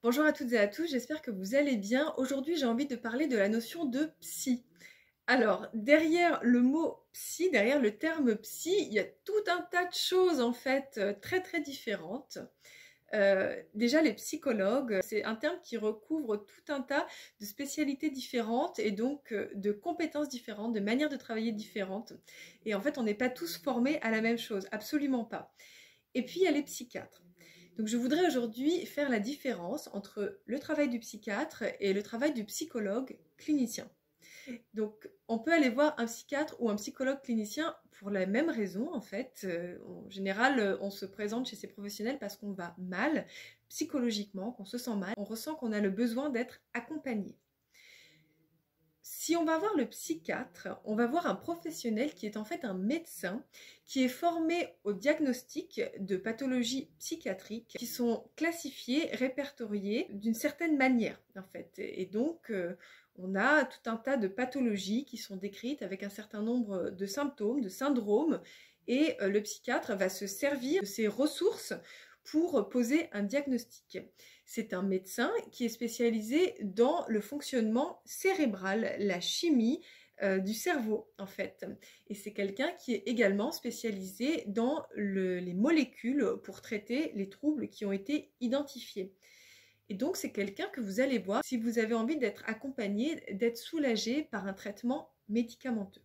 Bonjour à toutes et à tous, j'espère que vous allez bien. Aujourd'hui, j'ai envie de parler de la notion de psy. Alors, derrière le mot psy, derrière le terme psy, il y a tout un tas de choses en fait très différentes. Déjà, les psychologues, c'est un terme qui recouvre tout un tas de spécialités différentes et donc de compétences différentes, de manières de travailler différentes. Et en fait, on n'est pas tous formés à la même chose, absolument pas. Et puis, il y a les psychiatres. Donc je voudrais aujourd'hui faire la différence entre le travail du psychiatre et le travail du psychologue clinicien. Donc on peut aller voir un psychiatre ou un psychologue clinicien pour la même raison en fait. En général, on se présente chez ces professionnels parce qu'on va mal psychologiquement, qu'on se sent mal, on ressent qu'on a le besoin d'être accompagné. Si on va voir le psychiatre, on va voir un professionnel qui est en fait un médecin qui est formé au diagnostic de pathologies psychiatriques qui sont classifiées, répertoriées d'une certaine manière en fait. Et donc on a tout un tas de pathologies qui sont décrites avec un certain nombre de symptômes, de syndromes, et le psychiatre va se servir de ces ressources pour poser un diagnostic. C'est un médecin qui est spécialisé dans le fonctionnement cérébral, la chimie du cerveau en fait. Et c'est quelqu'un qui est également spécialisé dans les molécules pour traiter les troubles qui ont été identifiés. Et donc c'est quelqu'un que vous allez voir si vous avez envie d'être accompagné, d'être soulagé par un traitement médicamenteux.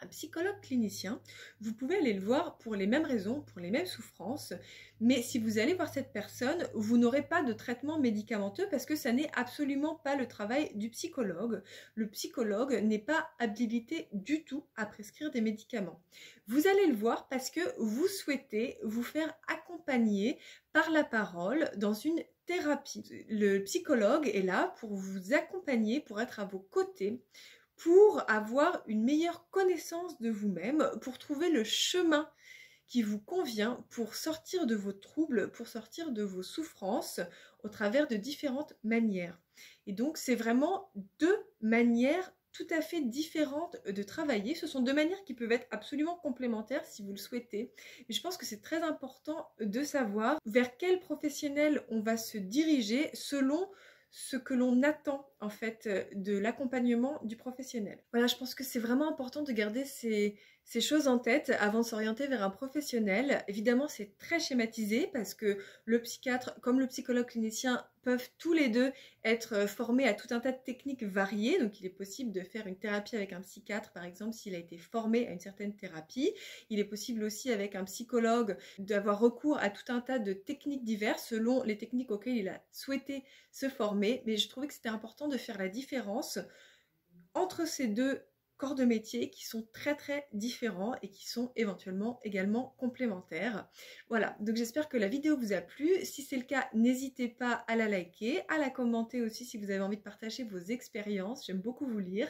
Un psychologue clinicien, vous pouvez aller le voir pour les mêmes raisons, pour les mêmes souffrances, mais si vous allez voir cette personne, vous n'aurez pas de traitement médicamenteux parce que ça n'est absolument pas le travail du psychologue. Le psychologue n'est pas habilité du tout à prescrire des médicaments. Vous allez le voir parce que vous souhaitez vous faire accompagner par la parole dans une thérapie. Le psychologue est là pour vous accompagner, pour être à vos côtés, pour avoir une meilleure connaissance de vous-même, pour trouver le chemin qui vous convient pour sortir de vos troubles, pour sortir de vos souffrances au travers de différentes manières. Et donc, c'est vraiment deux manières tout à fait différentes de travailler. Ce sont deux manières qui peuvent être absolument complémentaires si vous le souhaitez. Mais je pense que c'est très important de savoir vers quel professionnel on va se diriger selon ce que l'on attend en fait de l'accompagnement du professionnel. Voilà, je pense que c'est vraiment important de garder ces choses en tête avant de s'orienter vers un professionnel. Évidemment, c'est très schématisé parce que le psychiatre comme le psychologue clinicien peuvent tous les deux être formés à tout un tas de techniques variées. Donc, il est possible de faire une thérapie avec un psychiatre, par exemple, s'il a été formé à une certaine thérapie. Il est possible aussi avec un psychologue d'avoir recours à tout un tas de techniques diverses selon les techniques auxquelles il a souhaité se former. Mais je trouvais que c'était important de faire la différence entre ces deux corps de métier qui sont très différents et qui sont éventuellement également complémentaires. Voilà, donc j'espère que la vidéo vous a plu. Si c'est le cas, n'hésitez pas à la liker, à la commenter aussi si vous avez envie de partager vos expériences. J'aime beaucoup vous lire.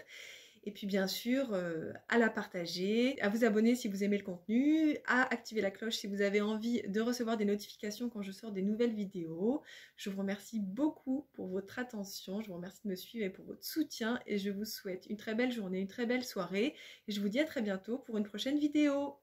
Et puis bien sûr, à la partager, à vous abonner si vous aimez le contenu, à activer la cloche si vous avez envie de recevoir des notifications quand je sors des nouvelles vidéos. Je vous remercie beaucoup pour votre attention, je vous remercie de me suivre et pour votre soutien et je vous souhaite une très belle journée, une très belle soirée et je vous dis à très bientôt pour une prochaine vidéo.